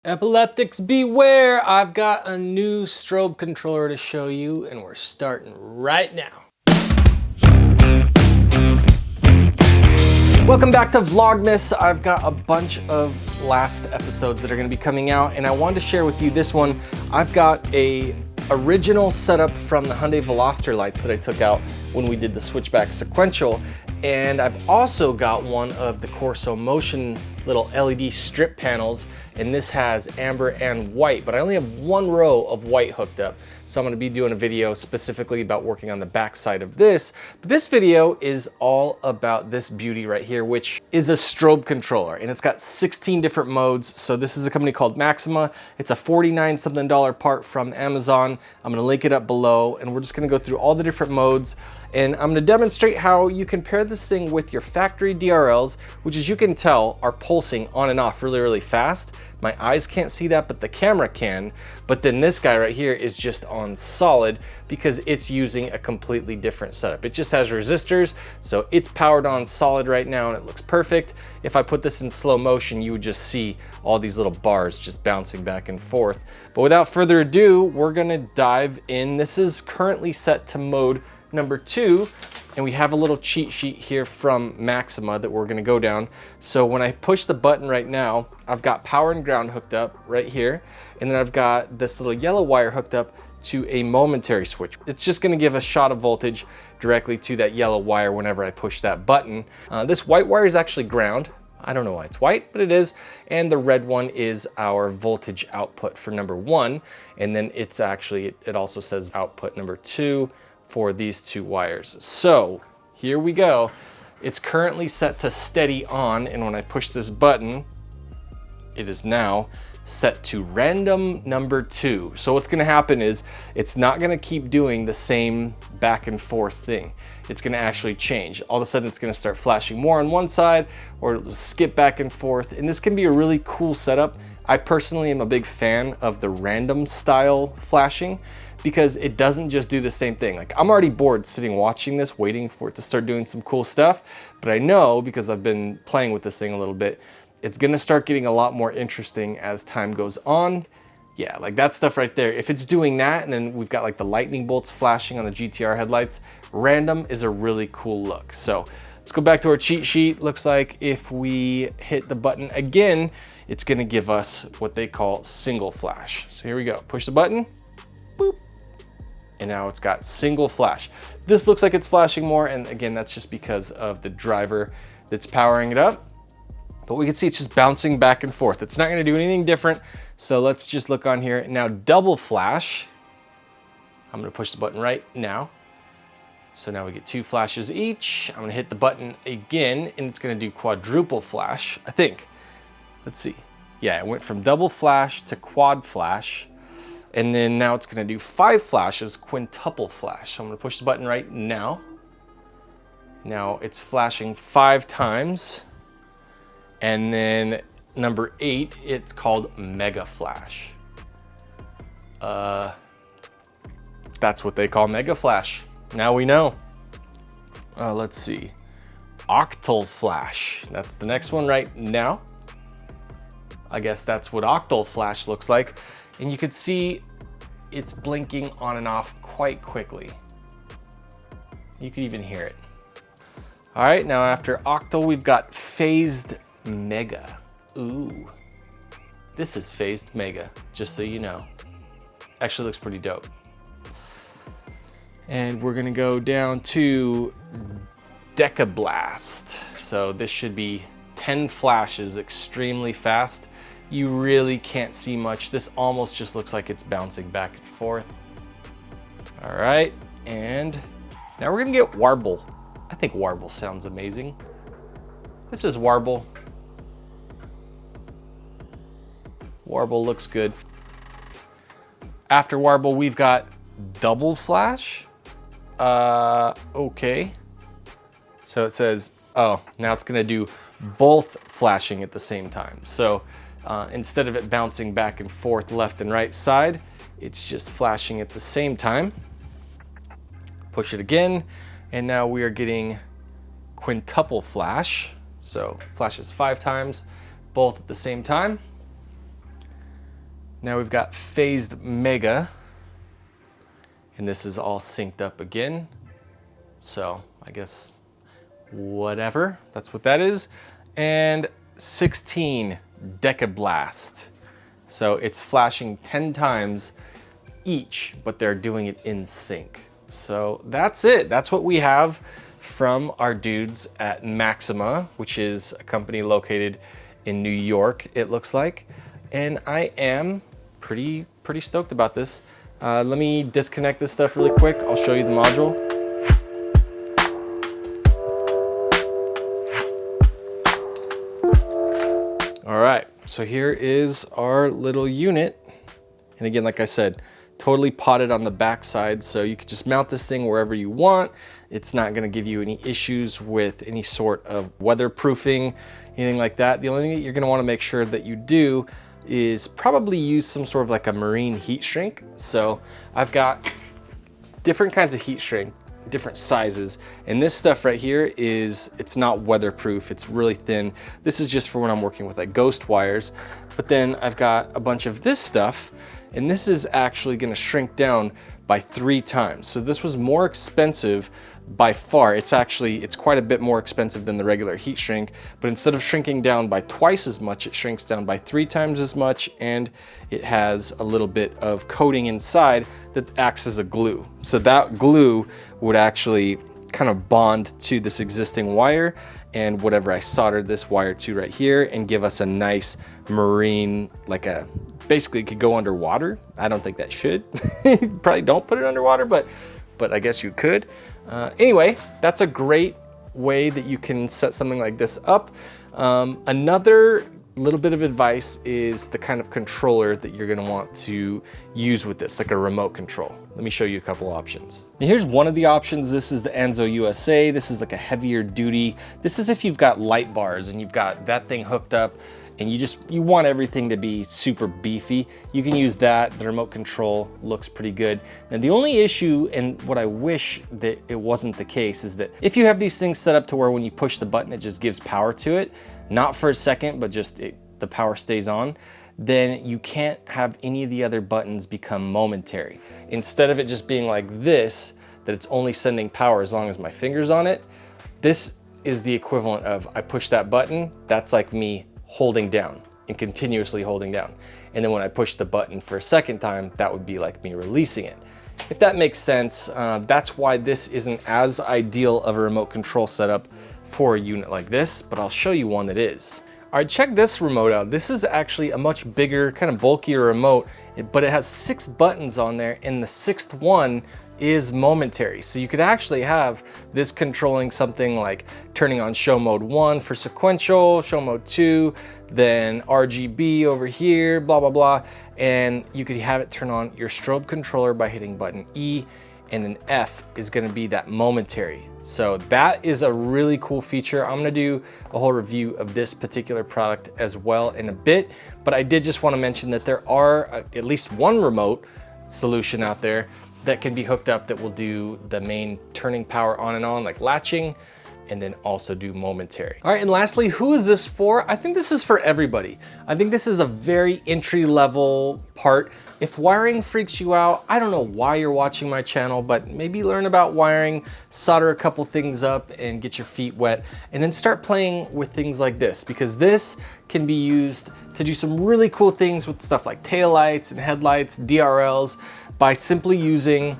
Epileptics beware! I've got a new strobe controller to show you, and we're starting right now. Welcome back to Vlogmas. I've got a bunch of last episodes that are going to be coming out, and I wanted to share with you this one. I've got a original setup from the Hyundai Veloster lights that I took out when we did the switchback sequential, and I've also got one of the Corso Motion little LED strip panels, and this has amber and white, but I only have one row of white hooked up. So I'm gonna be doing a video specifically about working on the back side of this. But this video is all about this beauty right here, which is a strobe controller, and it's got 16 different modes. So this is a company called Maxxima. It's a $49 something part from Amazon. I'm gonna link it up below, and we're just gonna go through all the different modes, and I'm gonna demonstrate how you can pair this thing with your factory DRLs, which, as you can tell, are pulsing on and off really, really fast. My eyes can't see that, but the camera can. But then this guy right here is just on solid because it's using a completely different setup. It just has resistors, so it's powered on solid right now, and it looks perfect. If I put this in slow motion, you would just see all these little bars just bouncing back and forth. But without further ado, we're gonna dive in. This is currently set to mode number 2, and we have a little cheat sheet here from Maxxima that we're gonna go down. So when I push the button right now, I've got power and ground hooked up right here, and then I've got this little yellow wire hooked up to a momentary switch. It's just gonna give a shot of voltage directly to that yellow wire whenever I push that button. This white wire is actually ground. I don't know why it's white, but it is. And the red one is our voltage output for number 1. And then it's actually, it also says output number 2 for these 2 wires. So here we go. It's currently set to steady on, and when I push this button, it is now set to random number 2. So what's gonna happen is it's not gonna keep doing the same back and forth thing. It's gonna actually change. All of a sudden it's gonna start flashing more on one side, or it'll skip back and forth. And this can be a really cool setup. I personally am a big fan of the random style flashing, because it doesn't just do the same thing. Like, I'm already bored sitting watching this, waiting for it to start doing some cool stuff. But I know, because I've been playing with this thing a little bit, it's gonna start getting a lot more interesting as time goes on. Yeah, like that stuff right there. If it's doing that, and then we've got like the lightning bolts flashing on the GTR headlights, random is a really cool look. So let's go back to our cheat sheet. Looks like if we hit the button again, it's gonna give us what they call single flash. So here we go, push the button, boop. And now it's got single flash. This looks like it's flashing more, and again, that's just because of the driver that's powering it up. But we can see it's just bouncing back and forth. It's not gonna do anything different. So let's just look on here. Now double flash. I'm gonna push the button right now. So now we get 2 flashes each. I'm gonna hit the button again, and it's gonna do quadruple flash, I think. Let's see. Yeah, it went from double flash to quad flash. And then now it's gonna do 5 flashes, quintuple flash. So I'm gonna push the button right now. Now it's flashing 5 times. And then number 8, it's called mega flash. That's what they call mega flash. Now we know. Let's see. Octal flash. That's the next one right now. I guess that's what octal flash looks like. And you can see it's blinking on and off quite quickly. You can even hear it. All right, now after octal, we've got phased mega. Ooh, this is phased mega, just so you know. Actually looks pretty dope. And we're gonna go down to decablast. So this should be 10 flashes, extremely fast. You really can't see much. This almost just looks like it's bouncing back and forth. All right, and now we're gonna get warble. I think warble sounds amazing. This is warble. Warble looks good. After warble, we've got double flash. Okay. So it says, oh, now it's gonna do both flashing at the same time. So instead of it bouncing back and forth left and right side, it's just flashing at the same time. Push it again, and now we are getting quintuple flash. So flashes 5 times, both at the same time. Now we've got phased mega, and this is all synced up again. So I guess whatever, that's what that is. And 16 decablast. So it's flashing 10 times each, but they're doing it in sync. So that's it. That's what we have from our dudes at Maxxima, which is a company located in New York, it looks like. And I am pretty stoked about this. Let me disconnect this stuff really quick. I'll show you the module. All right, so here is our little unit. And again, like I said, totally potted on the back side, so you could just mount this thing wherever you want. It's not gonna give you any issues with any sort of weatherproofing, anything like that. The only thing that you're gonna wanna make sure that you do is probably use some sort of like a marine heat shrink. So I've got different kinds of heat shrink, different sizes. And this stuff right here it's not weatherproof, it's really thin. This is just for when I'm working with like ghost wires. But then I've got a bunch of this stuff, and this is actually gonna shrink down by 3 times. So this was more expensive by far. It's quite a bit more expensive than the regular heat shrink, but instead of shrinking down by twice as much, it shrinks down by 3 times as much, and it has a little bit of coating inside that acts as a glue. So that glue would actually kind of bond to this existing wire and whatever I soldered this wire to right here, and give us a nice marine, basically it could go underwater. I don't think that should. Probably don't put it underwater, but I guess you could. Anyway, that's a great way that you can set something like this up. Another little bit of advice is the kind of controller that you're gonna want to use with this, like a remote control. Let me show you a couple options. Now here's one of the options. This is the Enzo USA. This is like a heavier duty. This is if you've got light bars and you've got that thing hooked up and you want everything to be super beefy. You can use that. The remote control looks pretty good. Now the only issue, and what I wish that it wasn't the case, is that if you have these things set up to where when you push the button, it just gives power to it, not for a second, but just the power stays on, then you can't have any of the other buttons become momentary. Instead of it just being like this, that it's only sending power as long as my finger's on it, this is the equivalent of I push that button, that's like me holding down and continuously holding down. And then when I push the button for a second time, that would be like me releasing it. If that makes sense, that's why this isn't as ideal of a remote control setup for a unit like this, but I'll show you one that is. All right, check this remote out. This is actually a much bigger, kind of bulkier remote, but it has 6 buttons on there, and the 6th one is momentary. So you could actually have this controlling something like turning on show mode 1 for sequential, show mode 2, then RGB over here, blah, blah, blah. And you could have it turn on your strobe controller by hitting button E, and then F is gonna be that momentary. So that is a really cool feature. I'm gonna do a whole review of this particular product as well in a bit, but I did just wanna mention that there are at least one remote solution out there that can be hooked up that will do the main turning power on and on, like latching, and then also do momentary. All right, and lastly, who is this for? I think this is for everybody. I think this is a very entry-level part. If wiring freaks you out, I don't know why you're watching my channel, but maybe learn about wiring, solder a couple things up and get your feet wet, and then start playing with things like this, because this can be used to do some really cool things with stuff like taillights and headlights, DRLs, by simply using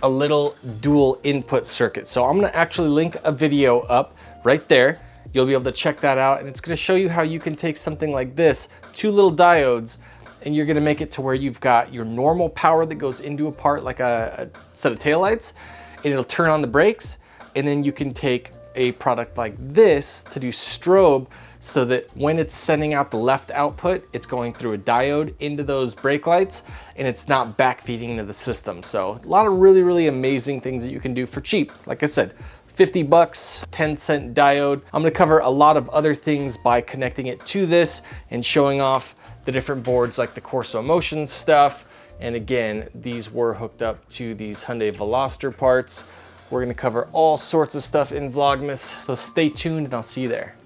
a little dual input circuit. So I'm gonna actually link a video up right there. You'll be able to check that out, and it's gonna show you how you can take something like this, 2 little diodes, and you're gonna make it to where you've got your normal power that goes into a part like a set of taillights, and it'll turn on the brakes, and then you can take a product like this to do strobe, so that when it's sending out the left output, it's going through a diode into those brake lights, and it's not backfeeding into the system. So a lot of really, really amazing things that you can do for cheap. Like I said, 50 bucks, 10-cent diode. I'm gonna cover a lot of other things by connecting it to this and showing off the different boards like the Corso Motion stuff. And again, these were hooked up to these Hyundai Veloster parts. We're gonna cover all sorts of stuff in Vlogmas, so stay tuned and I'll see you there.